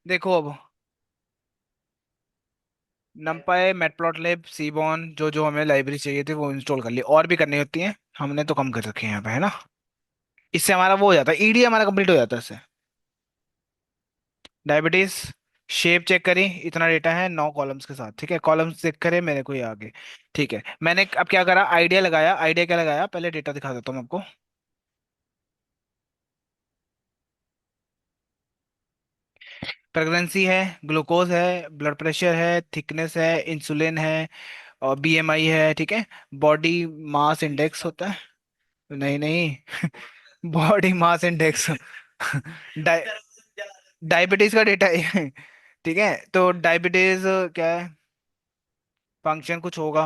देखो अब, नमपाई, मैटप्लॉटलिब, सीबॉन, जो जो हमें लाइब्रेरी चाहिए थी वो इंस्टॉल कर ली, और भी करनी होती है, हमने तो कम कर रखे हैं यहाँ पे, है ना। इससे हमारा वो हो जाता है, ईडी हमारा कंप्लीट हो जाता है इससे। डायबिटीज, शेप चेक करी, इतना डेटा है 9 कॉलम्स के साथ, ठीक है, कॉलम्स चेक करे मेरे को ये आगे। ठीक है, मैंने अब क्या करा, आइडिया लगाया, आइडिया क्या लगाया, पहले डेटा दिखा देता हूँ मैं आपको। प्रेगनेंसी है, ग्लूकोज है, ब्लड प्रेशर है, थिकनेस है, इंसुलिन है, और बीएमआई है, ठीक है। बॉडी मास इंडेक्स होता है, नहीं नहीं, बॉडी मास इंडेक्स, डायबिटीज का डेटा है। ठीक है, तो डायबिटीज क्या है, फंक्शन कुछ होगा।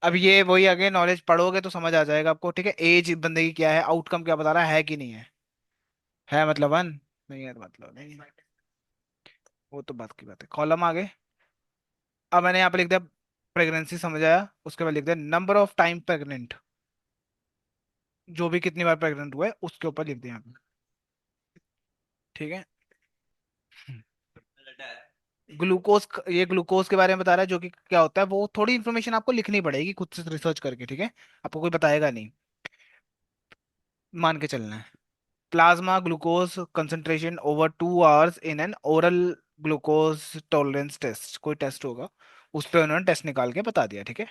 अब ये वही, आगे नॉलेज पढ़ोगे तो समझ आ जाएगा आपको, ठीक है। एज बंदे की क्या है, आउटकम क्या बता रहा है कि नहीं है मतलब वन, नहीं है तो मतलब नहीं, वो तो बात की बात है। कॉलम आगे, अब मैंने यहाँ पे लिख दिया प्रेगनेंसी, समझ आया, उसके बाद लिख दिया नंबर ऑफ टाइम प्रेग्नेंट, जो भी कितनी बार प्रेग्नेंट हुआ है उसके ऊपर लिख दिया यहाँ पे, ठीक है। ग्लूकोज, ये ग्लूकोज के बारे में बता रहा है, जो कि क्या होता है, वो थोड़ी इन्फॉर्मेशन आपको लिखनी पड़ेगी खुद से रिसर्च करके, ठीक है, आपको कोई बताएगा नहीं, मान के चलना है। Plasma glucose concentration over 2 hours in an oral glucose tolerance test, कोई टेस्ट होगा, उस पर उन्होंने टेस्ट निकाल के बता दिया, ठीक है।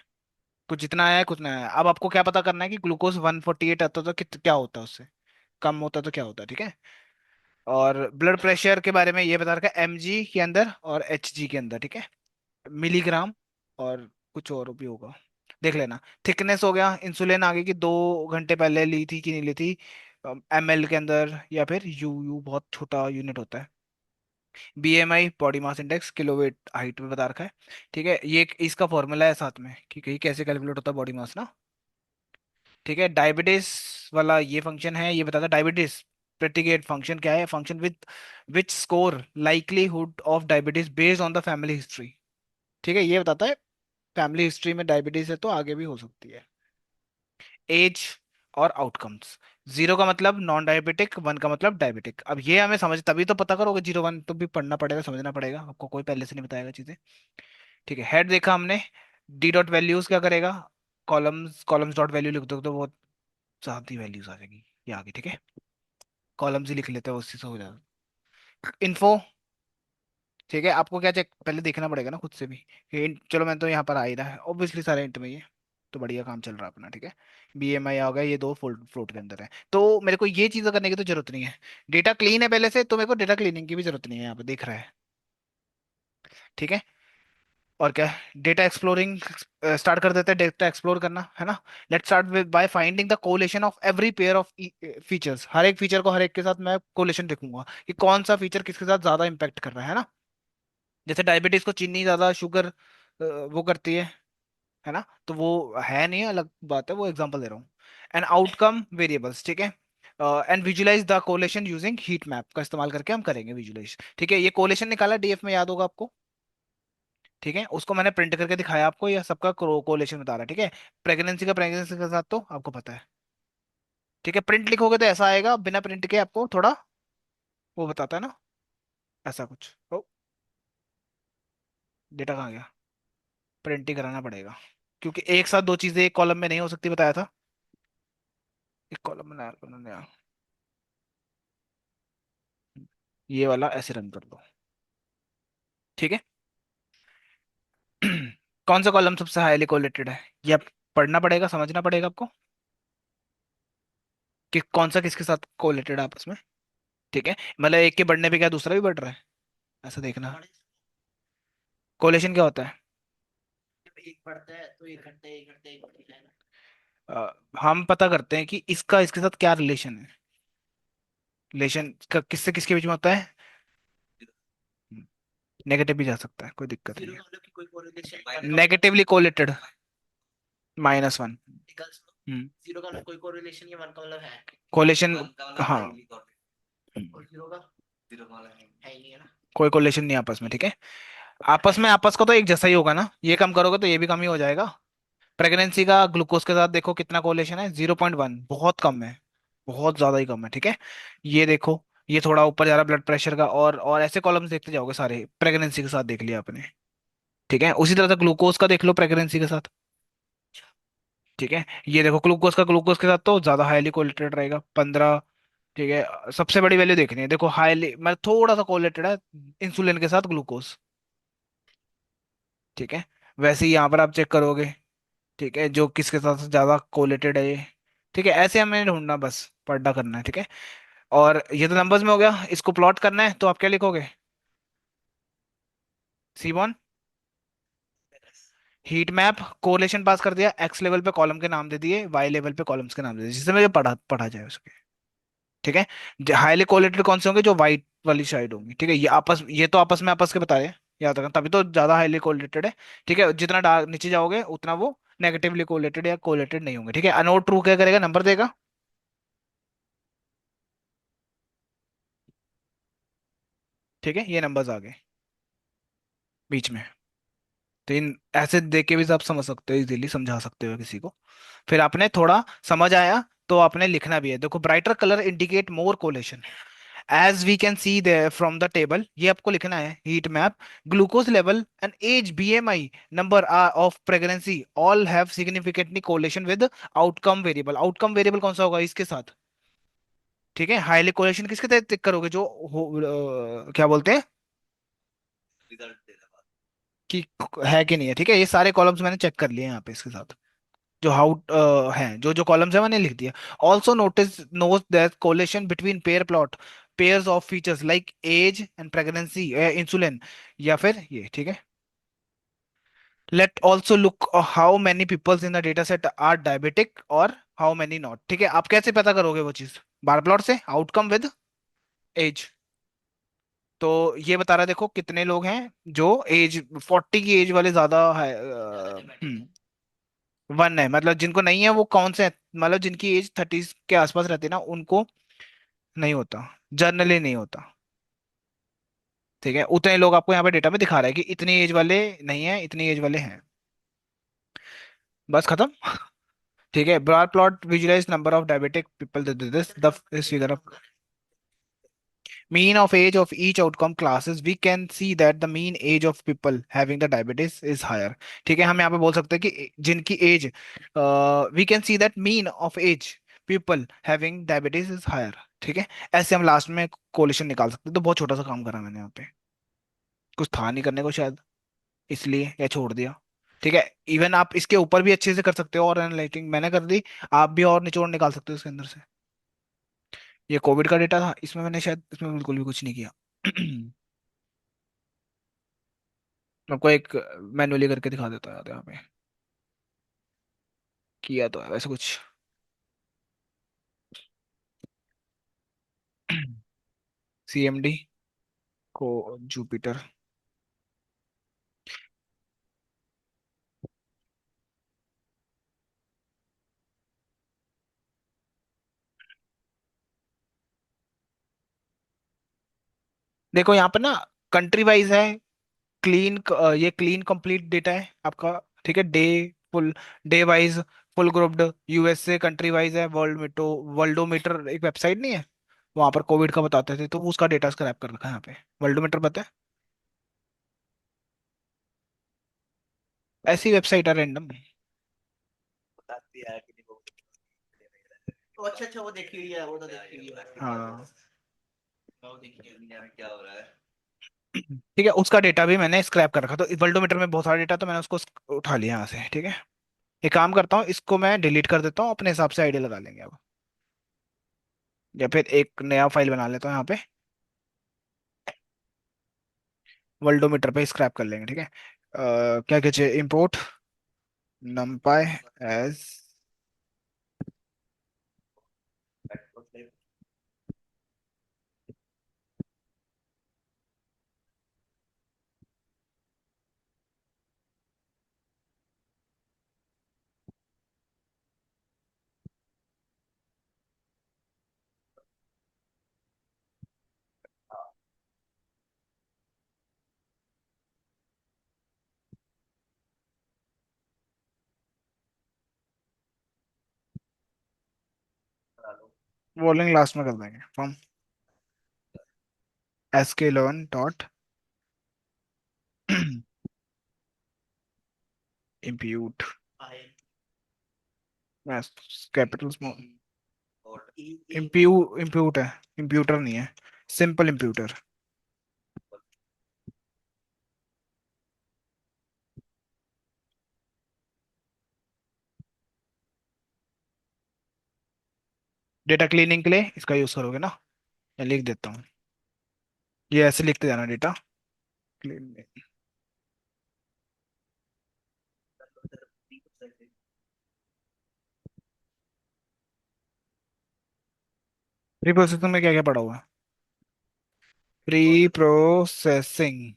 कुछ जितना आया है कुछ ना आया, अब आपको क्या पता करना है कि ग्लूकोज 148 आता है तो क्या होता है उससे, कम होता है तो क्या होता है, ठीक है। और ब्लड प्रेशर के बारे में ये बता रखा है, एमजी के अंदर और एचजी के अंदर, ठीक है, मिलीग्राम, और कुछ और भी होगा, देख लेना। थिकनेस हो गया, इंसुलिन आगे की 2 घंटे पहले ली थी कि नहीं ली थी, एमएल के अंदर, या फिर यू बहुत छोटा यूनिट होता है। BMI, body mass index, kilo weight height में बता रखा है, ठीक है। ये इसका फॉर्मूला है साथ में कि कहीं कैसे कैलकुलेट होता है बॉडी मास ना, ठीक है। डायबिटीज वाला ये फंक्शन है, ये बताता है डायबिटीज प्रेडिकेट फंक्शन क्या है, function with which score likelihood of diabetes based on the family history, ठीक है, ये बताता है फैमिली हिस्ट्री में डायबिटीज है तो आगे भी हो सकती है। एज और आउटकम्स, 0 का मतलब नॉन डायबिटिक, 1 का मतलब डायबिटिक, अब ये हमें समझ तभी तो पता करोगे, 0 1 तो भी पढ़ना पड़ेगा, समझना पड़ेगा, आपको कोई पहले से नहीं बताएगा चीजें, ठीक है। हेड देखा हमने, डी डॉट वैल्यूज क्या करेगा, कॉलम्स, कॉलम्स डॉट वैल्यू लिख दो तो वो साथ ही वैल्यूज आ जाएगी, ये आगे, ठीक है। कॉलम्स ही लिख लेते हैं, उससे से हो जाएगा। इन्फो, ठीक है, आपको क्या चेक पहले देखना पड़ेगा ना खुद से भी कि चलो मैं तो यहाँ पर आ ही रहा है, ऑब्वियसली सारे इंट में ही है, तो बढ़िया काम चल रहा है अपना, ठीक है। बीएमआई आ गया, ये दो फ्लोट फ्लोट के अंदर है, तो मेरे को ये चीज़ करने की तो जरूरत नहीं है, डेटा क्लीन है पहले से, तो मेरे को डेटा क्लीनिंग की भी जरूरत नहीं है, यहाँ पे दिख रहा है, ठीक है। और क्या, डेटा एक्सप्लोरिंग स्टार्ट कर देते हैं, डेटा एक्सप्लोर करना है ना। Let's start with by finding the correlation of every pair of features, हर एक फीचर को हर एक के साथ मैं कोलेशन देखूंगा कि कौन सा फीचर किसके साथ ज्यादा इंपैक्ट कर रहा है ना। जैसे डायबिटीज को चीनी ज्यादा, शुगर वो करती है ना, तो वो है नहीं, अलग बात है, वो एग्जांपल दे रहा हूँ। एंड आउटकम वेरिएबल्स, ठीक है। And visualize the correlation using heat map का इस्तेमाल करके हम करेंगे विजुलाइज, ठीक है। ये कोलेशन निकाला डीएफ में, याद होगा आपको, ठीक है, उसको मैंने प्रिंट करके दिखाया आपको, यह सबका कोलेशन बता रहा है, ठीक है। प्रेगनेंसी का प्रेगनेंसी के साथ तो आपको पता है, ठीक है। प्रिंट लिखोगे तो ऐसा आएगा, बिना प्रिंट के आपको थोड़ा वो बताता है ना, ऐसा कुछ। ओ, डेटा कहाँ गया, प्रिंट ही कराना पड़ेगा, क्योंकि एक साथ दो चीजें एक कॉलम में नहीं हो सकती, बताया था। एक कॉलम में नया, ये वाला ऐसे रन कर दो, ठीक है। कौन सा कॉलम सबसे हाईली कोरिलेटेड है, ये आप पढ़ना पड़ेगा, समझना पड़ेगा आपको कि कौन सा किसके साथ कोरिलेटेड है आपस में, ठीक है। मतलब एक के बढ़ने पे क्या दूसरा भी बढ़ रहा है, ऐसा देखना। कोरिलेशन क्या होता है, एक पढ़ता है तो एक घंटे एक घंटे है ना। हम पता करते हैं कि इसका इसके साथ क्या रिलेशन है, रिलेशन का किससे किसके बीच में होता है, नेगेटिव भी जा सकता है, कोई दिक्कत नहीं जीरो है। का मतलब कि कोई कोरिलेशन, नेगेटिवली कोरिलेटेड, -1। जीरो का मतलब कोई कोरिलेशन या वन का मतलब है। कोरिलेशन, हाँ, और जीरो का है ही नहीं है ना। कोई कोरिलेशन नहीं आपस में, ठीक है। आपस में, आपस का तो एक जैसा ही होगा ना, ये कम करोगे तो ये भी कम ही हो जाएगा। प्रेगनेंसी का ग्लूकोज के साथ देखो कितना कोरिलेशन है, 0.1, बहुत कम है, बहुत ज्यादा ही कम है, ठीक है। ये देखो, ये थोड़ा ऊपर जा रहा ब्लड प्रेशर का, और ऐसे कॉलम्स देखते जाओगे सारे, प्रेगनेंसी के साथ देख लिया आपने। ठीक है, उसी तरह से ग्लूकोज का देख लो प्रेगनेंसी के साथ। ठीक है, ये देखो ग्लूकोज का, ग्लूकोज के साथ तो ज्यादा हाईली कोलेटेड रहेगा 15। ठीक है, सबसे बड़ी वैल्यू देखनी है, देखो हाईली मतलब थोड़ा सा कोलेटेड है इंसुलिन के साथ ग्लूकोज। ठीक है, वैसे ही यहाँ पर आप चेक करोगे। ठीक है, जो किसके साथ ज्यादा कोलेटेड है ये। ठीक है, ऐसे हमें ढूंढना, बस पढ़ना करना है। ठीक है, और ये तो नंबर्स में हो गया, इसको प्लॉट करना है तो आप क्या लिखोगे? सीबॉन हीट मैप, कोरिलेशन पास कर दिया, एक्स लेवल पे कॉलम के नाम दे दिए, वाई लेवल पे कॉलम्स के नाम दे दिए, जिससे मुझे पढ़ा पढ़ा जाए उसके। ठीक है, हाईली कोरिलेटेड कौन से होंगे? जो वाइट वाली साइड होंगी। ठीक है, ये तो आपस में आपस के बता रहे हैं, याद रखना, तभी तो ज्यादा हाईली कोरिलेटेड है। ठीक है, जितना डार्क नीचे जाओगे उतना वो नेगेटिवली कोरिलेटेड या कोरिलेटेड नहीं होंगे। ठीक है, अनोट ट्रू क्या करेगा? नंबर देगा। ठीक है, ये नंबर्स आ गए बीच में। तो इन ऐसे देख के भी आप समझ सकते हो, इजीली समझा सकते हो किसी को। फिर आपने थोड़ा समझ आया तो आपने लिखना भी है। देखो, brighter colour indicate more correlation, as we can see there from the table, ये आपको लिखना है। Heat map, glucose level and age, BMI, number of pregnancy, all have significantly correlation with outcome variable. Outcome variable कौन सा होगा? इसके साथ। ठीक है, हाईली कोलेशन किसके तहत चेक करोगे? जो क्या बोलते हैं रिजल्ट दे रहा कि है कि नहीं है। ठीक है, ये सारे कॉलम्स मैंने चेक कर लिए हैं यहाँ पे इसके साथ, जो हाउ हैं, जो जो कॉलम्स है मैंने लिख दिया। Also notice note that correlation between pair plot pairs of features like age and pregnancy, insulin, या फिर ये। ठीक है, let also look how many peoples in the data set are diabetic और हाउ मेनी नॉट। ठीक है, आप कैसे पता करोगे वो चीज? बार प्लॉट से, आउटकम विद एज। तो ये बता रहा है, देखो कितने लोग हैं जो एज 40 की एज वाले ज्यादा है। वन है मतलब जिनको नहीं है, वो कौन से हैं? मतलब जिनकी एज 30 के आसपास रहती है ना, उनको नहीं होता, जनरली नहीं होता। ठीक है, उतने लोग आपको यहाँ पे डेटा में दिखा रहा है कि इतनी एज वाले नहीं है, इतनी एज वाले हैं। बस खत्म। ठीक है, bar plot visualize number of diabetic people, this the figure of mean of age of each outcome classes, we can see that the mean age of people having the diabetes is higher। ठीक है, हम यहाँ पे बोल सकते हैं कि जिनकी as, we can see that mean of age people having diabetes is higher। ठीक है, ऐसे हम लास्ट में कोलिशन निकाल सकते हैं। तो बहुत छोटा सा काम करा मैंने यहाँ पे, कुछ था नहीं करने को शायद, इसलिए या छोड़ दिया। ठीक है, इवन आप इसके ऊपर भी अच्छे से कर सकते हो, और एनालाइटिंग मैंने कर दी, आप भी और निचोड़ निकाल सकते हो इसके अंदर से। ये कोविड का डेटा था, इसमें मैंने शायद इसमें बिल्कुल भी कुछ नहीं किया। आपको एक मैनुअली करके दिखा देता है यहाँ पे, किया तो है वैसे कुछ। सीएमडी को जुपिटर। देखो यहाँ पे ना कंट्री वाइज है, क्लीन, ये क्लीन कंप्लीट डेटा है आपका। ठीक है, day full, day wise, full grouped, USA country wise है, वर्ल्डोमीटर एक वेबसाइट नहीं है, वहां पर कोविड का बताते थे, तो उसका डेटा स्क्रैप कर रखा है यहाँ पे। वर्ल्डोमीटर पता है? ऐसी वेबसाइट है रैंडम। बताती है कि नहीं वो। तो अच्छा अच्छा, वो देखी हुई है, वो तो देखी हुई है। हाँ। वो देखी है दुनिया में क्या हो रहा है। ठीक है, उसका डेटा भी मैंने स्क्रैप कर रखा, तो वर्ल्डोमीटर में बहुत सारा डेटा, तो मैंने उसको उठा लिया यहाँ से। ठीक है, एक काम करता हूँ, इसको मैं डिलीट कर देता हूँ, अपने हिसाब से आईडी लगा लेंगे अब, या फिर एक नया फाइल बना लेता हूँ यहाँ पे, वर्ल्डोमीटर पे स्क्रैप कर लेंगे। ठीक है, क्या कहते हैं, इम्पोर्ट numpy एज, वो लिंक लास्ट में कर देंगे फॉर्म। sklearn डॉट impute आई कैपिटल स्मॉल और ई इम्प्यूट है, इम्प्यूटर नहीं है, सिंपल इम्प्यूटर। डेटा क्लीनिंग के लिए इसका यूज करोगे ना, मैं लिख देता हूँ, ये ऐसे लिखते जाना, डेटा क्लीनिंग। प्री प्रोसेसिंग में क्या क्या पड़ा हुआ है? प्री प्रोसेसिंग,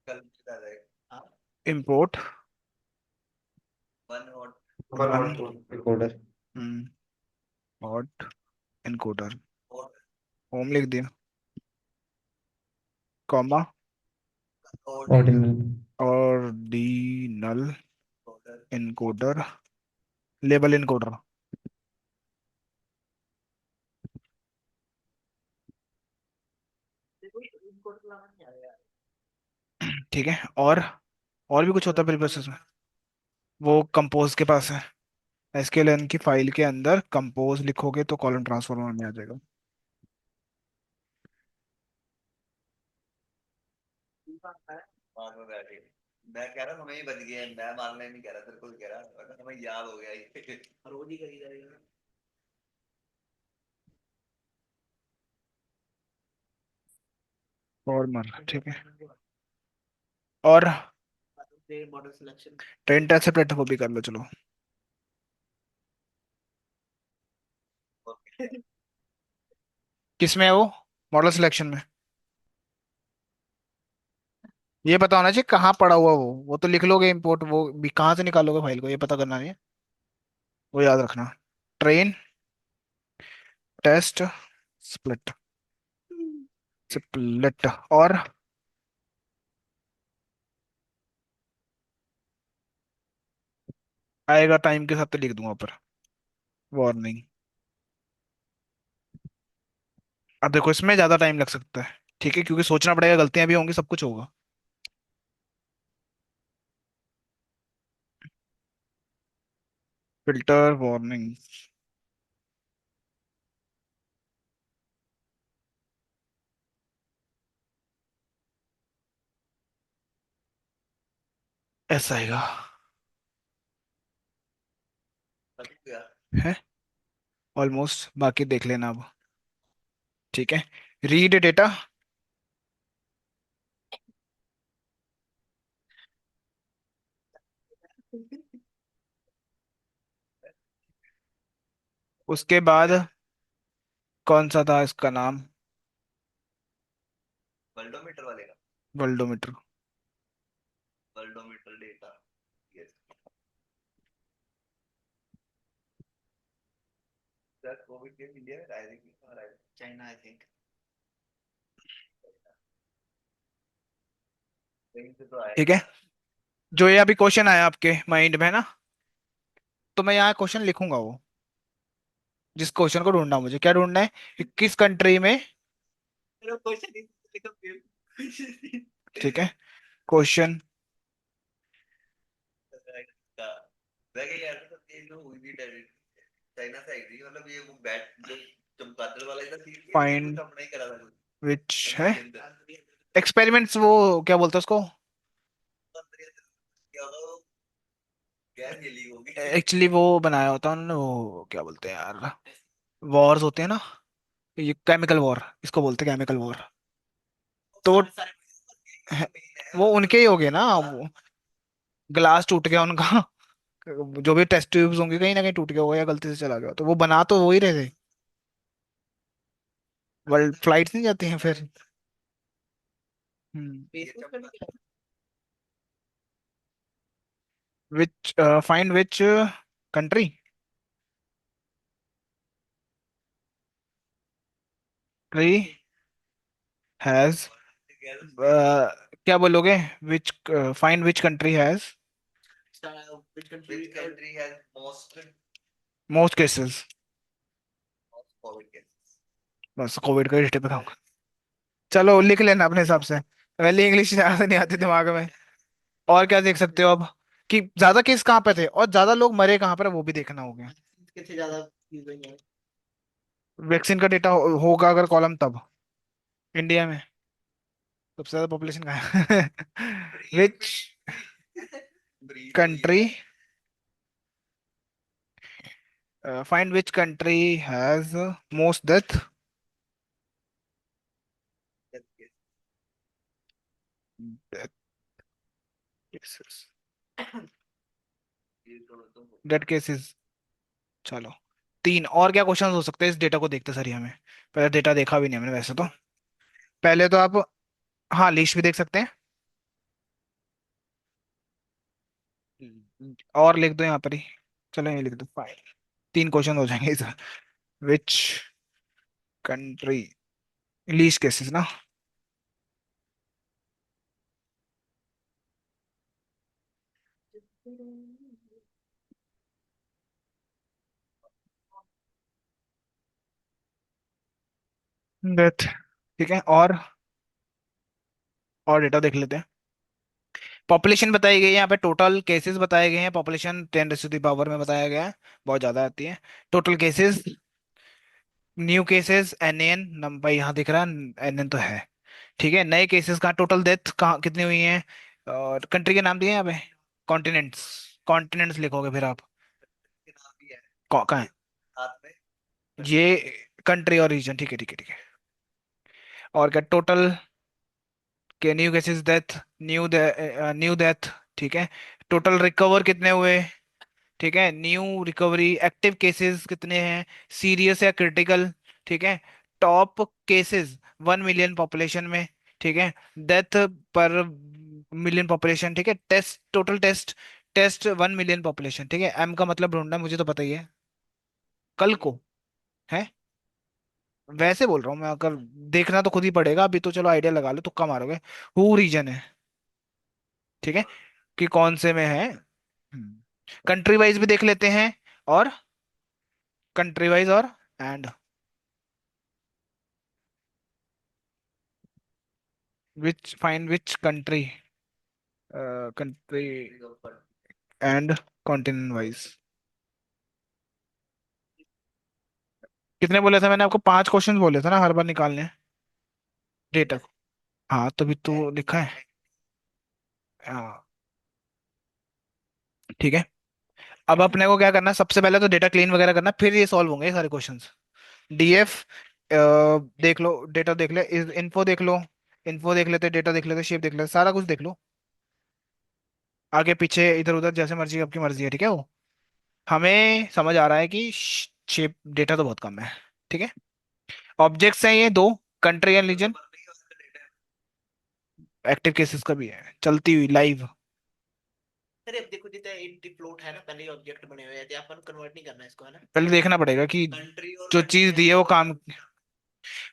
कल बता रहे हाँ इंपोर्ट, वन और वन वन, और टू रिकॉर्डर। हॉट एनकोडर, और होम लिख दिया, कॉमा, ऑर्डिनल। ऑर्डिनल और इनकोडर, लेबल इनकोडर। इनको तो लाना नहीं आया यार ठीक है, और भी कुछ होता है प्री प्रोसेस में, वो कंपोज के पास है, एसक्यूएल की फाइल के अंदर कंपोज लिखोगे तो कॉलम ट्रांसफॉर्मर में आ जाएगा। मार में बैठे मैं कह रहा हूँ हमें ही बच गए मैं मारने नहीं कह रहा तेरे को भी कह रहा वरना हमें याद हो गया ये रोज ही करी जाएगा फॉर्मर, ठीक है, और model selection train test separate वो भी कर लो चलो। किसमें है वो? मॉडल सिलेक्शन में। ये पता होना चाहिए कहाँ पड़ा हुआ, वो तो लिख लोगे इंपोर्ट, वो भी कहाँ से निकालोगे फाइल को, ये पता करना नहीं है, वो याद रखना। ट्रेन टेस्ट स्प्लिट, स्प्लिट, और आएगा टाइम के साथ तो लिख दूंगा ऊपर, वार्निंग। अब देखो इसमें ज्यादा टाइम लग सकता है, ठीक है, क्योंकि सोचना पड़ेगा, गलतियां भी होंगी, सब कुछ होगा। फिल्टर वार्निंग, ऐसा आएगा, है ऑलमोस्ट, बाकी देख लेना अब। ठीक है, रीड डेटा, उसके बाद कौन सा था इसका नाम? वर्ल्डोमीटर वाले का Worldometer. Worldometer data yes sir Covid के इंडिया में राइजिंग चाइना आई थिंक कहीं से तो ठीक है, आया जो ये अभी क्वेश्चन आया आपके माइंड में ना, तो मैं यहाँ क्वेश्चन लिखूंगा, वो जिस क्वेश्चन को ढूंढना, मुझे क्या ढूंढना है कि किस कंट्री में, मेरा क्वेश्चन ही लिखा फिर ठीक है, क्वेश्चन, मैं क्या यार तो ये जो हुई थी चाइना से आई थी मतलब ये वो बैट जो चमगादड़ वाला था सीन ये भी फाइंड कुछ अपना ही करा था कुछ विच है, अंदर ही अंदर एक्सपेरिमेंट्स, वो क्या बोलते हैं उसको, अंदर ही अंदर क्या होगा वो गैस जली होगी एक्चुअली वो बनाया होता है उन्होंने, वो क्या बोलते हैं यार, वॉर्स होते हैं ना, ये केमिकल वॉर, इसको बोलते हैं केमिकल वॉर। तो सारे सारे है- मेन है वो और उनके ही हो गए ना, हाँ वो ग्लास टूट गया उनका, जो भी टेस्ट ट्यूब्स होंगे कहीं ना कहीं टूट गया होगा या गलती से चला गया, तो वो बना तो वो ही रहे थे, वर्ल्ड फ्लाइट्स नहीं जाती हैं फिर। फेसबुक पे भी क्या which, find which country tree has, है क्या बोलोगे, which, find which country has which country has most most cases, covid के। बस कोविड का डेटा बताऊंगा। चलो लिख लेना अपने हिसाब से, पहले इंग्लिश ज्यादा नहीं आती दिमाग में। और क्या देख सकते हो अब, कि ज्यादा केस कहाँ पे थे और ज्यादा लोग मरे कहाँ पर, वो भी देखना हो गया। कितने ज्यादा यूज हुई है। वैक्सीन का डेटा होगा अगर कॉलम, तब इंडिया में सबसे ज्यादा पॉपुलेशन कहाँ है? विच ब्रीड हुई कंट्री, है। Find which country has most death. ये तो हो डेथ केसेस। चलो, तीन और क्या क्वेश्चंस हो सकते हैं इस डेटा को देखते सर हमें। पहले डेटा देखा भी नहीं हमने वैसे तो। पहले तो आप, हाँ लीस्ट भी देख सकते हैं। और लिख दो यहाँ पर ही, चलो ये लिख दो फाइव, तीन क्वेश्चन हो जाएंगे sir. Which country, least cases ना। डेथ, ठीक है। और डेटा देख लेते हैं। पॉपुलेशन बताई गई है यहाँ पे, टोटल केसेस बताए गए हैं, पॉपुलेशन 10 टू द पावर में बताया गया है, बहुत ज्यादा आती है। Total cases, new cases NAN number यहाँ दिख रहा है, NN तो है। ठीक है, नए केसेस कहाँ, टोटल डेथ कहाँ कितनी हुई हैं, और कंट्री के नाम दिए हैं यहाँ पे। कॉन्टिनेंट्स, कॉन्टिनेंट्स लिखोगे फिर आप। के नाम भी है कहाँ है हाथ में। ये, कंट्री और रीजन, ठीक है ठीक है ठीक है। और क्या टोटल के new cases death, new death, ठीक है। टोटल रिकवर कितने हुए, ठीक है। न्यू रिकवरी, एक्टिव केसेस कितने हैं, सीरियस या क्रिटिकल, ठीक है। टॉप केसेस 1 मिलियन पॉपुलेशन में, ठीक है। डेथ पर मिलियन पॉपुलेशन, ठीक है। Test, total test, test 1 million population, ठीक है। M का मतलब ढूंढना है, मुझे तो पता ही है, कल को है। वैसे बोल रहा हूँ मैं, अगर देखना तो खुद ही पड़ेगा, अभी तो चलो आइडिया लगा लो, तुक्का मारोगे। हु रीजन है, ठीक है, कि कौन से में है। कंट्री वाइज भी देख लेते हैं, और कंट्री वाइज और and which, find which country, country and continent wise. कितने बोले थे मैंने आपको, 5 क्वेश्चन बोले थे ना हर बार निकालने डेटा को। हाँ तभी तो लिखा है। हाँ ठीक है। अब अपने को क्या करना है, सबसे पहले तो डेटा क्लीन वगैरह करना, फिर ये सॉल्व होंगे ये सारे क्वेश्चंस। DF देख लो, डेटा देख ले, इन्फो देख लो, इन्फो देख लेते, डेटा देख लेते, शेप देख लेते, सारा कुछ देख लो, आगे पीछे इधर उधर जैसे मर्जी, आपकी मर्जी है, ठीक है। वो हमें समझ आ रहा है कि शेप डेटा तो बहुत कम है, ठीक है। ऑब्जेक्ट्स हैं ये दो, country and region, active cases का भी है, चलती हुई लाइव। अरे अब देखो जितना एंटी फ्लोट है ना, पहले ही ऑब्जेक्ट बने हुए हैं, अपन कन्वर्ट नहीं करना है इसको, है ना। पहले देखना पड़ेगा कि कंट्री और जो कंट्री चीज दी है ऐसे वो होगा। काम,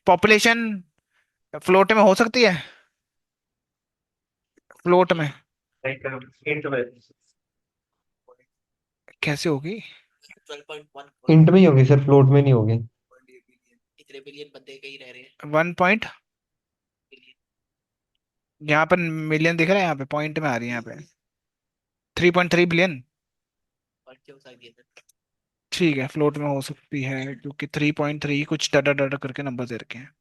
पॉपुलेशन फ्लोट में हो सकती है, फ्लोट में कैसे होगी। 12.1 इंट में ही होगी सर, फ्लोट में नहीं होगी। बिलियन, इतने बिलियन बंदे कहीं रह रहे हैं। 1 पॉइंट, बिलियन यहाँ पर मिलियन दिख रहा है, यहाँ पे पॉइंट में आ रही है, यहाँ पे 3.3 बिलियन। और क्या हो दिया था। ठीक है, फ्लोट में हो सकती है, क्योंकि 3.3 कुछ डाटा डाटा करके नंबर दे रखे हैं।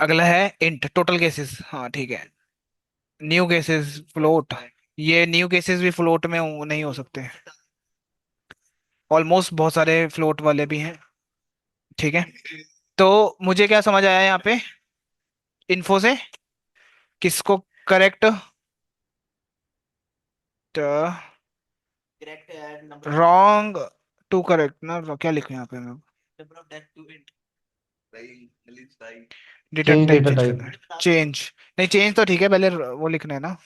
अगला है इंट, टोटल केसेस, हाँ ठीक है। न्यू केसेस फ्लोट, ये न्यू केसेस भी फ्लोट में नहीं हो सकते, ऑलमोस्ट बहुत सारे फ्लोट वाले भी हैं, ठीक है। तो मुझे क्या समझ आया यहाँ पे, इन्फो से किसको correct, correct add number of wrong to correct ना, क्या लिखूं यहाँ पे मैं, number of death to int. भाई नलिश भाई data change type data change type. करना है, चेंज, नहीं चेंज तो ठीक है, पहले वो लिखना है ना।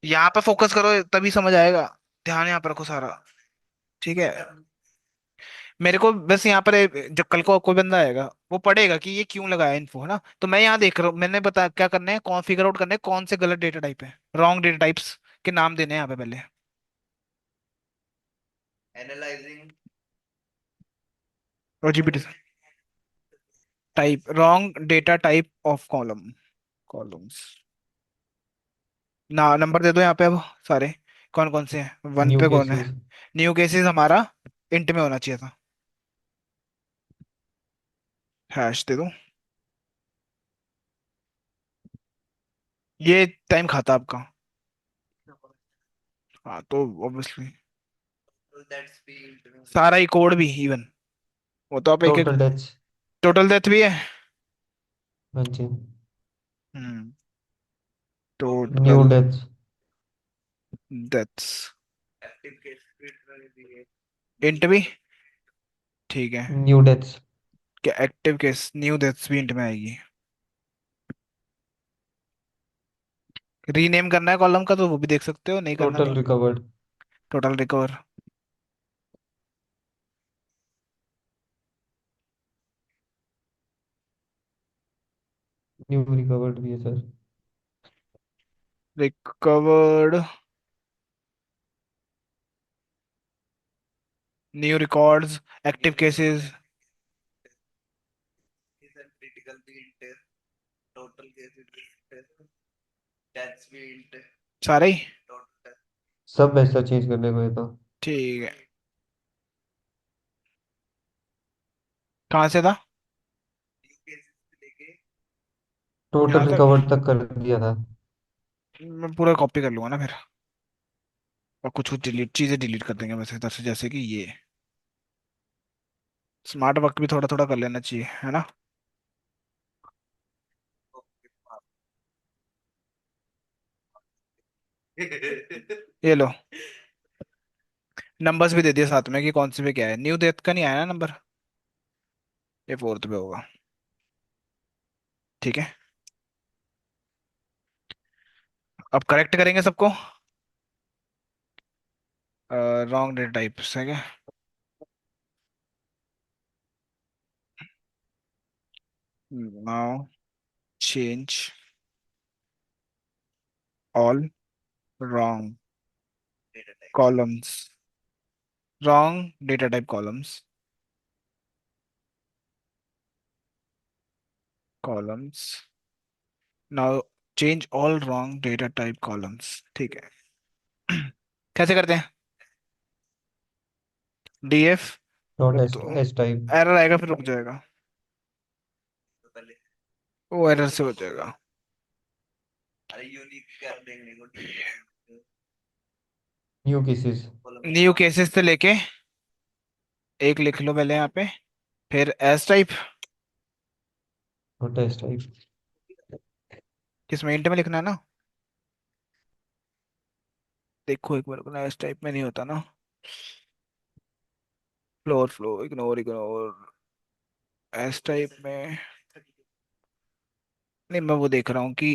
यहाँ पे फोकस करो तभी समझ आएगा, ध्यान यहाँ पर रखो सारा, ठीक है। मेरे को बस यहाँ पर जब कल को कोई बंदा आएगा, वो पढ़ेगा कि ये क्यों लगाया इन्फो, है ना। तो मैं यहाँ देख रहा हूँ, मैंने बता क्या करना है, कौन फिगर आउट करना है कौन से गलत डेटा टाइप है, रॉन्ग डेटा टाइप्स के नाम देने हैं यहाँ पे पहले। Analyzing OGPT type, wrong data type of column, columns. ना नंबर दे दो यहाँ पे अब सारे, कौन कौन से हैं, वन न्यू पे कौन है? केसेस। न्यू केसेस हमारा इंट में होना चाहिए था। हैश दे दो। ये टाइम खाता आपका। हाँ तो ऑब्वियसली तो दैट्स बी इंटरव्यू। सारा ही कोड भी इवन, वो तो आप एक एक। Total deaths. टोटल डेथ भी है। हाँ जी। Hmm. New total deaths. Deaths active case filter भी है। इंट भी, ठीक है। New deaths. क्या एक्टिव केस न्यू डेथ्स भी इंट में आएगी? रीनेम करना है कॉलम का तो वो भी देख सकते हो, नहीं करना टोटल तो recovered. Total recover. New recovered भी है sir. Recovered, new records, active cases, is an critical भी इंटर, टोटल केसेस भी इंटर, डेथ्स भी इंटर, सारे ही। टोटल सब ऐसा चेंज करने को है तो। ठीक है। कहाँ से था? न्यू केसेस से लेके टोटल यहाँ तक। रिकवर्ड तक कर दिया था। मैं पूरा कॉपी कर लूंगा ना फिर, और कुछ कुछ डिलीट चीजें डिलीट कर देंगे वैसे तरह से, जैसे कि ये स्मार्ट वर्क भी थोड़ा थोड़ा कर लेना चाहिए, है ना? ये लो, नंबर्स भी दे दिए साथ में कि कौन से पे क्या है। न्यू डेथ का नहीं आया ना नंबर, ये फोर्थ पे होगा। ठीक है, अब करेक्ट करेंगे सबको। रॉन्ग डेटा टाइप्स है क्या? Now change all wrong data types. Columns, wrong data type columns, columns. Now change all wrong data type columns, ठीक है। कैसे करते हैं? डीएफ, डॉट एस तो एस टाइप। एरर आएगा फिर रुक जाएगा, तो पहले वो एरर से हो जाएगा। अरे यूनिक कर देंगे को new cases. Column new cases से लेके एक लिख लो पहले यहाँ पे, फिर S type, dot S type. किसमें इंट में लिखना है ना? देखो एक बार एस टाइप में नहीं होता ना, floor flow ignore ignore, S type में नहीं। मैं वो देख रहा हूँ कि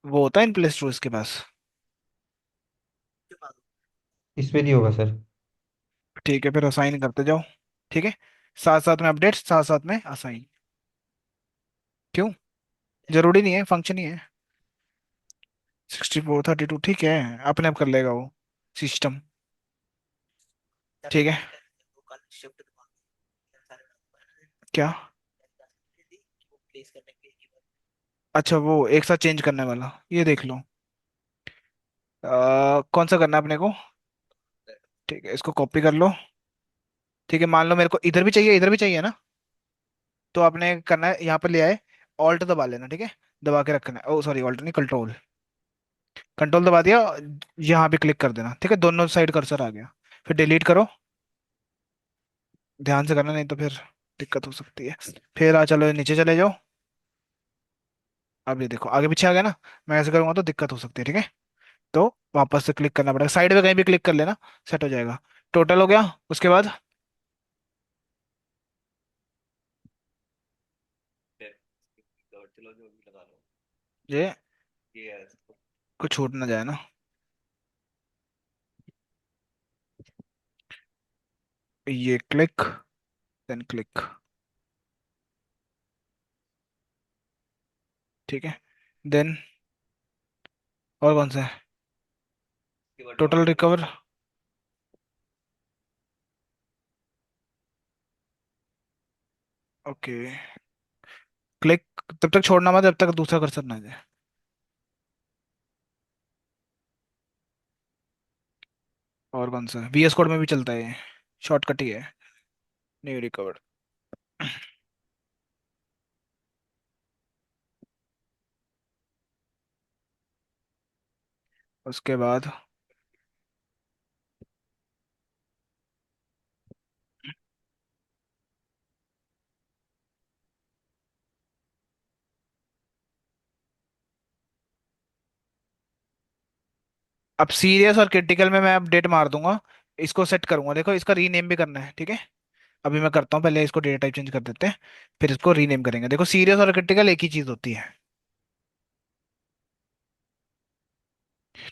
वो होता है इन प्ले स्टोर के पास। इस पे नहीं होगा सर। ठीक है फिर असाइन करते जाओ। ठीक है, साथ साथ में अपडेट, साथ साथ में असाइन। क्यों? जरूरी नहीं है, फंक्शन ही है। 64 32 ठीक है, अपने आप कर लेगा वो सिस्टम। ठीक है। क्या? अच्छा वो एक साथ चेंज करने वाला, ये देख लो। कौन सा करना है अपने को? ठीक है, इसको कॉपी कर लो। ठीक है, मान लो मेरे को इधर भी चाहिए, इधर भी चाहिए ना, तो आपने करना है यहाँ पे ले आए, ऑल्ट दबा लेना, ठीक है। दबा के रखना है, ओ सॉरी ऑल्ट नहीं, कंट्रोल, कंट्रोल दबा दिया, यहाँ पे क्लिक कर देना, ठीक है, दोनों साइड कर्सर आ गया। फिर डिलीट करो, ध्यान से करना नहीं तो फिर दिक्कत हो सकती है। फिर चलो नीचे चले जाओ। अब ये देखो आगे पीछे आ गया ना, मैं ऐसे करूंगा तो दिक्कत हो सकती है, ठीक है। तो वापस से क्लिक करना पड़ेगा, साइड में कहीं भी क्लिक कर लेना, सेट हो जाएगा। टोटल हो गया, उसके बाद चलो जो भी लगा लो ये ये है कुछ छूट ना जाए ना। ये क्लिक, देन क्लिक, ठीक है। देन और कौन सा है? इसके बाद total dot recover, okay, click. तब तक छोड़ना मत जब तक दूसरा कर्सर ना आ जाए। और कौन सा VS कोड में भी चलता है, शॉर्टकट ही है। New recovered. उसके बाद अब सीरियस और क्रिटिकल में मैं अपडेट मार दूंगा। इसको सेट करूंगा, देखो इसका रीनेम भी करना है, ठीक है। अभी मैं करता हूँ, पहले इसको डेटा टाइप चेंज कर देते हैं, फिर इसको रीनेम करेंगे। देखो सीरियस और क्रिटिकल एक ही चीज होती है।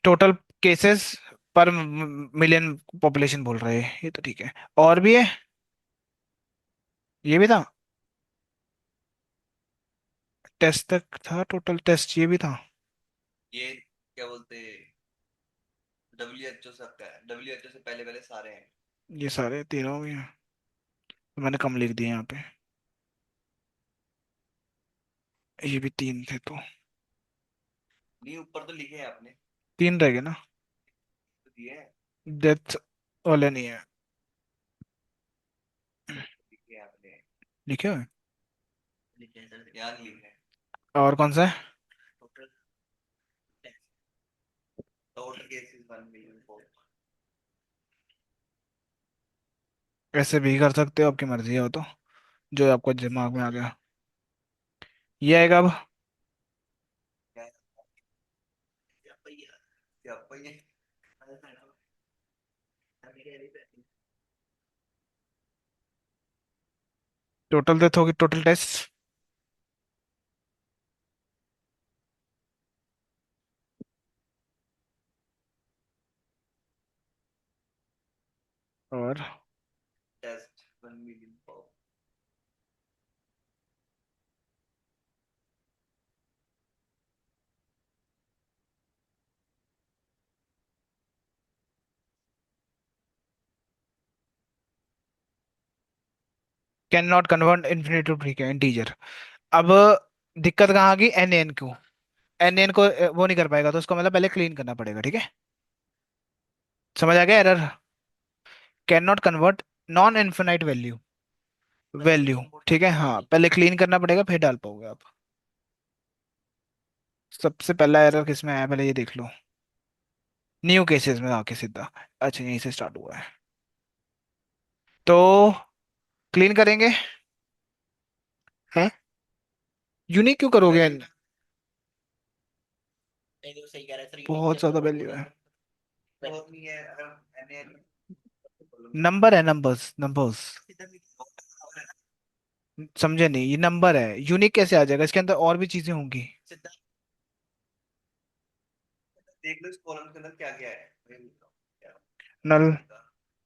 टोटल केसेस पर मिलियन पॉपुलेशन बोल रहे हैं, ये तो ठीक है। और भी है, ये भी था। टेस्ट तक था, टोटल टेस्ट ये भी था। ये क्या बोलते, WHO सबका है, WHO से पहले पहले सारे हैं। ये सारे तीनों हो गए, तो मैंने कम लिख दिए यहाँ पे। ये भी तीन थे तो नहीं ऊपर तो लिखे हैं आपने, तीन रह गए ना। तो दिए हैं, डेथ वाले नहीं है, लिखे हैं आपने, लिखे हुए हैं। लिखे हैं सर, यहाँ नहीं लिखे हैं। और कौन सा है? Total, total cases 1 million. ऐसे भी कर सकते हो, आपकी मर्जी है वो तो, जो आपको दिमाग में आ गया। ये आएगा अब। क्या क्या पहिया, क्या पहिया, टोटल डेथ होगी, टोटल टेस्ट। और test 1 million. Can not convert infinity to, ठीक है, इंटीजर। अब दिक्कत कहाँ आ गई, NN को। NN को वो नहीं कर पाएगा, तो उसको मतलब पहले क्लीन करना पड़ेगा, ठीक है। समझ आ गया error? Can not convert non infinite value, value, ठीक है। हाँ, पहले क्लीन करना पड़ेगा, फिर डाल पाओगे आप। सबसे पहला एरर किस में आया, पहले ये देख लो। न्यू केसेस में आके सीधा, अच्छा यहीं से स्टार्ट हुआ है। तो क्लीन करेंगे, हैं? यूनिक क्यों करोगे? नहीं तो सही कह रहा है सर, यूनिक बहुत जब ज्यादा बहुत वैल्यू होगा। है। बहुत नहीं है अगर एन एन नंबर है, नंबर्स नंबर्स। समझे नहीं, ये नंबर है, यूनिक कैसे आ जाएगा, इसके अंदर और भी चीजें होंगी। देख लो इस कॉलम के अंदर क्या क्या है, वही बोल रहा हूँ। नल,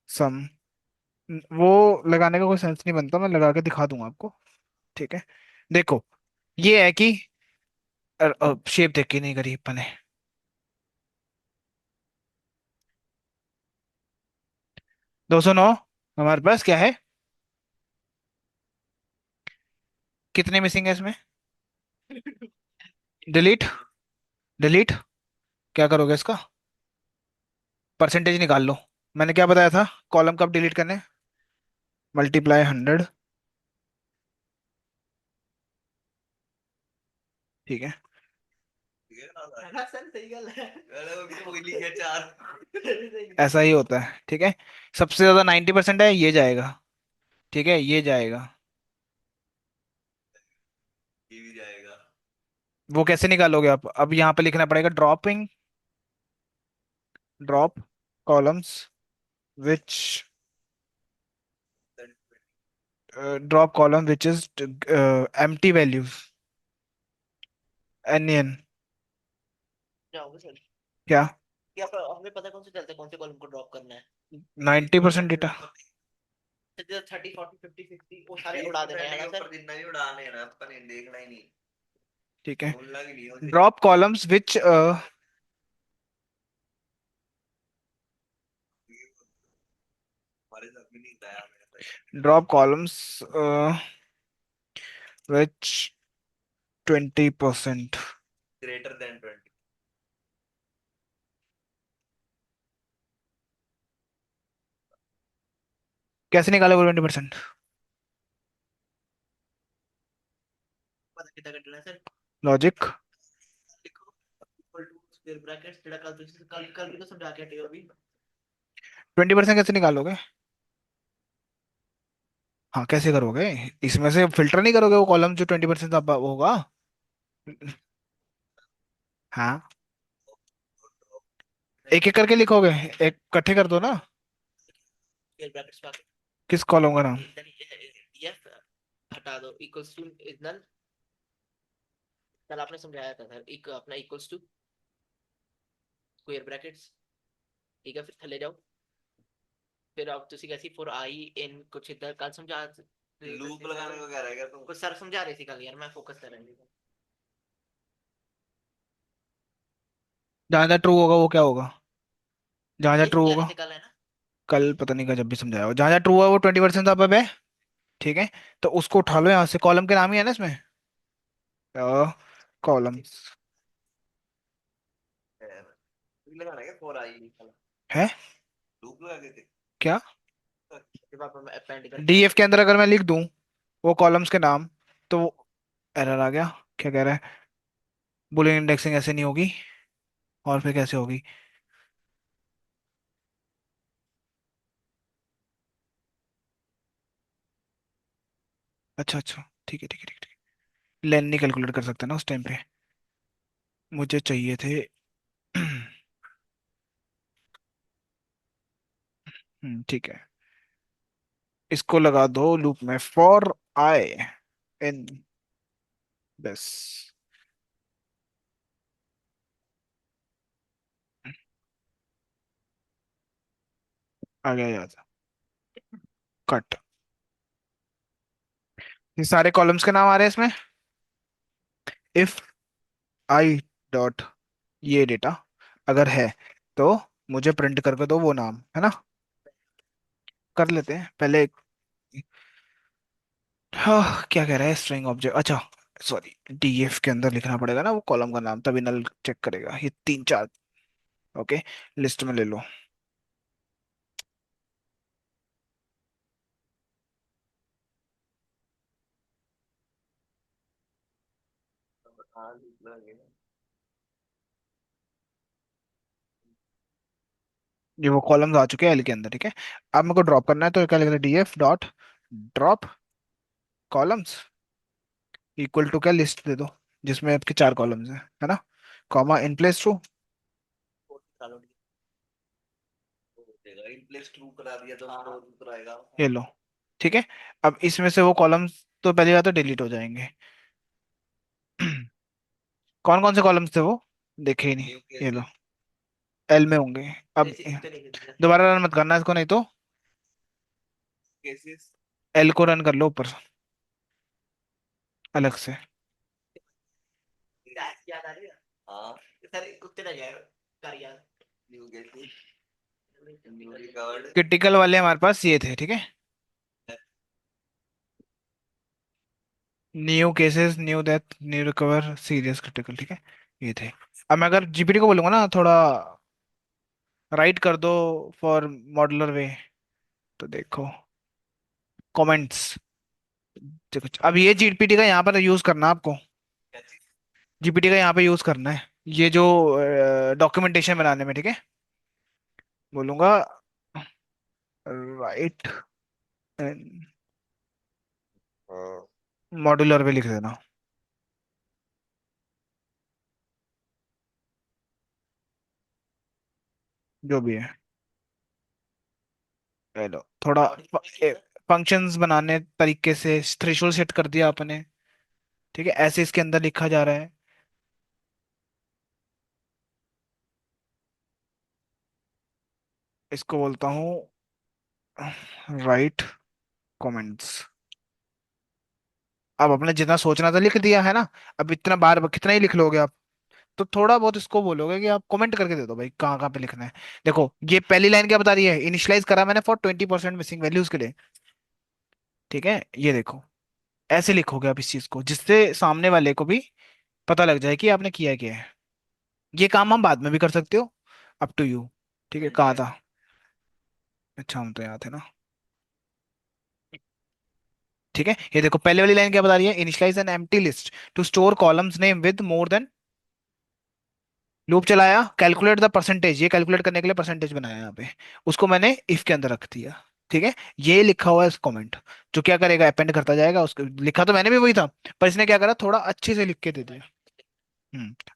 सम, वो लगाने का कोई सेंस नहीं बनता, मैं लगा के दिखा दूंगा आपको, ठीक है। देखो, ये है कि शेप देख के नहीं करी अपन ने। 209 हमारे पास क्या है, कितने मिसिंग है इसमें? Delete, delete. क्या करोगे इसका, परसेंटेज निकाल लो। मैंने क्या बताया था, कॉलम कब डिलीट करने, मल्टीप्लाई 100, ठीक है। ठीक है ना हाँ, सर सही गल है, अरे वो भी तो वही लिखे हैं चार। ऐसा ही होता है, ठीक है। सबसे ज्यादा 90% है, ये जाएगा, ठीक है, ये जाएगा। ये भी जाएगा। वो कैसे निकालोगे आप, अब यहाँ पे लिखना पड़ेगा dropping, drop columns which, drop column which is empty values, एन जाओगे सर, क्या, क्या हमें पता कौन से चलते हैं, कौन से कॉलम को ड्रॉप करना है। 90% डेटा, 30 40 50 60 वो सारे उड़ा देने हैं ना सर, जितना भी उड़ाने हैं ना अपन ने देखना ही नहीं, ठीक है। बोलना भी नहीं हो ड्रॉप कॉलम्स विच, हमारे साथ भी नहीं था यार मेरे साथ। ड्रॉप कॉलम्स विच 20%? Greater than 20। कैसे निकालोगे 20%? पता कितना कटना है सर? लॉजिक। लिखो इक्वल टू स्क्वायर ब्रैकेट्स जेड़ा कल तुसी कल कल भी तो समझा के हटे हो अभी। 20% कैसे निकालोगे? हाँ कैसे करोगे? इसमें से फिल्टर नहीं करोगे वो कॉलम जो 20% अब होगा? हाँ। एक एक करके लिखोगे? एक इकट्ठे कर दो ना। स्क्वायर ब्रैकेट्स में किस कॉलम का नाम? इधर एफ हटा दो इक्वल्स टू इधर। कल आपने समझाया था सर एक अपना इक्वल्स टू स्क्वायर ब्रैकेट्स। ठीक है फिर थल्ले जाओ। फिर अब तुसी कैसी फॉर आई इन कुछ इधर कल समझा लूप लगाने को कह रहा है क्या तुम? कुछ सर समझा रहे थे कल यार मैं फोकस कर रहा हूँ। जहाँ जहाँ ट्रू होगा वो क्या होगा? जहाँ जहाँ यही ट्रू समझा रहे होगा। थे कल है ना। कल पता नहीं का जब भी समझाया हो, जहाँ जहाँ ट्रू है वो 20% अब है। ठीक है। तो उसको उठा लो यहाँ से, कॉलम के नाम ही है ना इसमें। कॉलम्स। लगाना है क्या फॉर आई है। लूप लगा के थे। क्या? जब आप append करके डीएफ आएंगे के अंदर अगर मैं लिख दूं वो कॉलम्स के नाम, तो एरर आ गया। क्या कह रहा है? बुलियन इंडेक्सिंग ऐसे नहीं होगी। और फिर कैसे होगी? अच्छा अच्छा, ठीक है ठीक है ठीक है ठीक है। लेन नहीं कैलकुलेट कर सकते ना उस टाइम पे। मुझे चाहिए थे। ठीक है। इसको लगा दो लूप में, फॉर आई इन दिस। आ गया याद। कट। ये सारे कॉलम्स के नाम आ रहे हैं इसमें। इफ आई डॉट ये डेटा अगर है तो मुझे प्रिंट करके दो वो नाम, है ना? कर लेते हैं पहले। हाँ क्या कह रहा है? स्ट्रिंग ऑब्जेक्ट, अच्छा। सॉरी, डीएफ के अंदर लिखना पड़ेगा ना वो कॉलम का नाम, तभी नल चेक करेगा ये तीन चार। ओके। लिस्ट में ले लो। हाँ लूप लगाएंगे ना। ये वो कॉलम्स आ चुके हैं एल के अंदर, ठीक है। अब मेरे को ड्रॉप करना है तो क्या लिखना है? DF dot drop columns equal to क्या, लिस्ट दे दो जिसमें आपके चार कॉलम्स हैं, है ना? Comma in place to. In place true करा दिया तो ट्रू कराएगा। ये लो। ठीक है। अब इसमें से वो कॉलम्स तो पहली बात तो डिलीट हो जाएंगे। कौन कौन से कॉलम्स थे वो? देखे ही नहीं। न्यू ये लो। केसेस एल में होंगे। अब ऐसे इस पे लिख दिया दोबारा रन मत करना इसको, नहीं तो केसेस। एल को रन कर लो ऊपर अलग से। याद आ रही है। हाँ सर कुत्ते ना जाए कर यार new cases new recovered. Critical वाले हमारे पास ये थे, ठीक है। New cases, new death, new recover, serious critical, ठीक है। ये थे। अब मैं अगर जीपीटी को बोलूंगा ना थोड़ा राइट कर दो फॉर मॉडुलर वे, तो देखो कमेंट्स। देखो अब ये जीपीटी का यहाँ पर यूज करना है आपको। जीपीटी का यहाँ पे यूज करना है ये जो डॉक्यूमेंटेशन बनाने में, ठीक है। बोलूंगा राइट मॉड्यूलर पे लिख देना जो भी है। ले लो थोड़ा फंक्शंस बनाने तरीके से थ्रेशोल्ड सेट कर दिया आपने। ठीक है, ऐसे इसके अंदर लिखा जा रहा है। इसको बोलता हूँ राइट कमेंट्स। अब आपने जितना सोचना था लिख दिया है ना। अब इतना बार कितना ही लिख लोगे आप? तो थोड़ा बहुत इसको बोलोगे कि आप कमेंट करके दे दो भाई कहाँ कहाँ पे लिखना है। देखो ये पहली लाइन क्या बता रही है? इनिशियलाइज करा मैंने फॉर 20% मिसिंग वैल्यूज के लिए। ठीक है, ये देखो ऐसे लिखोगे आप इस चीज को, जिससे सामने वाले को भी पता लग जाए कि आपने किया क्या है। ये काम हम बाद में भी कर सकते हो, अप टू यू। ठीक है, कहा था। अच्छा, हम तो यहाँ थे ना। ठीक है, ये देखो पहले वाली लाइन क्या बता रही है, initialize an empty list to store columns name with more than. Loop चलाया, कैलकुलेट द परसेंटेज, ये कैलकुलेट करने के लिए परसेंटेज बनाया यहाँ पे, उसको मैंने इफ के अंदर रख दिया। ठीक है, ये लिखा हुआ है कमेंट, जो क्या करेगा, अपेंड करता जाएगा उसको। लिखा तो मैंने भी वही था, पर इसने क्या करा, थोड़ा अच्छे से लिख के दे दिया।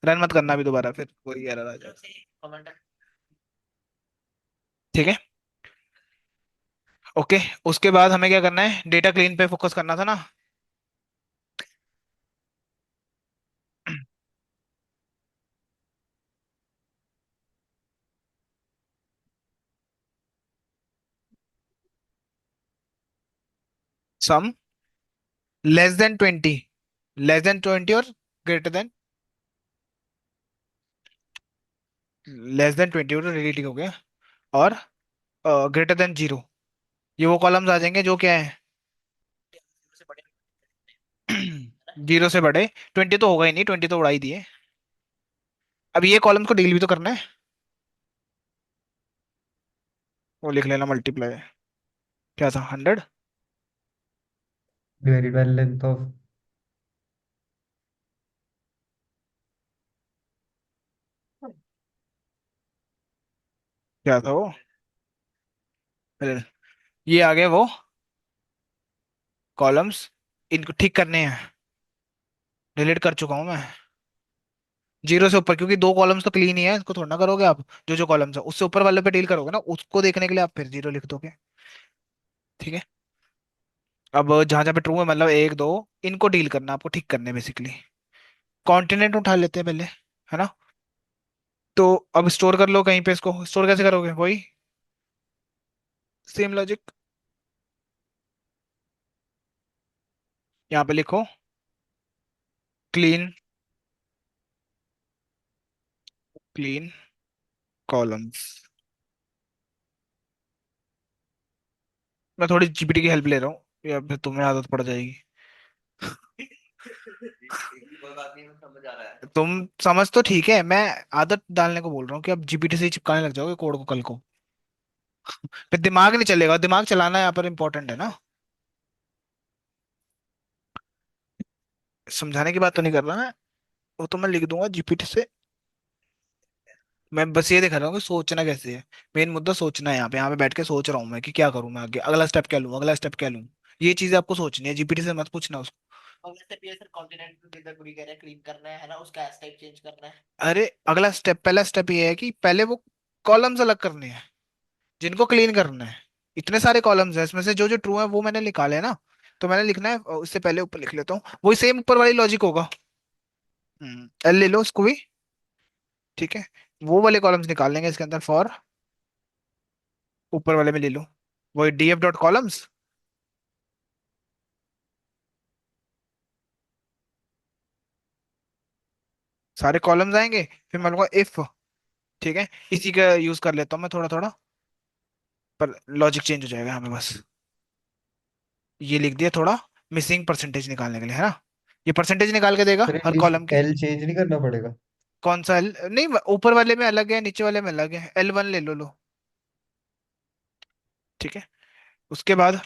रन मत करना भी दोबारा, फिर वही एरर आ जाएगा। कमेंट। ठीक है। ओके, उसके बाद हमें क्या करना है, डेटा क्लीन पे फोकस करना था ना। Sum less than 20, less than 20 और ग्रेटर देन, लेस देन 20 और रिलेटिव हो गया, और ग्रेटर देन 0, ये वो कॉलम्स आ जाएंगे जो क्या है, से बड़े, है ना? 0 से बड़े। 20 तो होगा ही नहीं, 20 तो उड़ा ही दिए। अब ये कॉलम्स को डील भी तो करना है, वो लिख लेना मल्टीप्लाई, क्या था 100। Divided by length of. क्या था वो, अरे, ये आ गए वो कॉलम्स, इनको ठीक करने हैं। डिलीट कर चुका हूं मैं 0 से ऊपर, क्योंकि दो कॉलम्स तो क्लीन ही है, इसको थोड़ा ना करोगे आप। जो जो कॉलम्स है उससे ऊपर वाले पे डील करोगे ना, उसको देखने के लिए आप फिर 0 लिख दोगे। ठीक है। अब जहां जहां पे ट्रू है, मतलब 1 2, इनको डील करना, आपको ठीक करने बेसिकली। कॉन्टिनेंट उठा लेते हैं पहले, है ना। तो अब स्टोर कर लो कहीं पे, इसको स्टोर कैसे करोगे, वही सेम लॉजिक। यहाँ पे लिखो क्लीन, क्लीन कॉलम्स। मैं थोड़ी जीपीटी की हेल्प ले रहा हूँ, या फिर तुम्हें आदत पड़ जाएगी। कोई बात नहीं, मैं समझ आ रहा है। तुम समझ तो ठीक है, मैं आदत डालने को बोल रहा हूँ कि अब जीपीटी से ही चिपकाने लग जाओगे कोड को कल को, फिर दिमाग नहीं चलेगा, दिमाग चलाना यहाँ पर इंपॉर्टेंट है ना। समझाने की बात तो नहीं कर रहा मैं, वो तो मैं लिख दूंगा जीपीटी से। मैं बस ये दिख रहा हूँ कि सोचना कैसे है, मेन मुद्दा सोचना है। यहाँ पे बैठ के सोच रहा हूँ मैं कि क्या करूँ मैं आगे, अगला स्टेप क्या लूँ, अगला स्टेप क्या लूँ। ये चीजें आपको सोचनी है, जीपीटी से मत पूछना उसको। और वैसे भी सर कॉन्टिनेंट को किधर पूरी कह रहे हैं, क्लीन करना है ना, उसका एस टाइप चेंज करना है। अरे अगला स्टेप, पहला स्टेप ये है कि पहले वो कॉलम्स अलग करने हैं जिनको क्लीन करना है। इतने सारे कॉलम्स हैं, इसमें से जो जो ट्रू है वो मैंने निकाले हैं ना, तो मैंने लिखना है, उससे पहले ऊपर लिख लेता हूँ, वही सेम ऊपर वाली लॉजिक होगा। एल ले लो उसको भी। ठीक है, वो वाले कॉलम्स निकाल लेंगे इसके अंदर, फॉर ऊपर वाले में ले लो, वही डीएफ डॉट कॉलम्स, सारे कॉलम्स आएंगे। फिर मैं लूंगा इफ। ठीक है, इसी का यूज कर लेता हूँ मैं थोड़ा थोड़ा, पर लॉजिक चेंज हो जाएगा हमें बस। ये लिख दिया थोड़ा, मिसिंग परसेंटेज निकालने के लिए, है ना। ये परसेंटेज निकाल के देगा सर हर एटलीस्ट कॉलम की। एल चेंज नहीं करना पड़ेगा? कौन सा एल, नहीं, ऊपर वाले में अलग है, नीचे वाले में अलग है, L1 ले लो लो। ठीक है, उसके बाद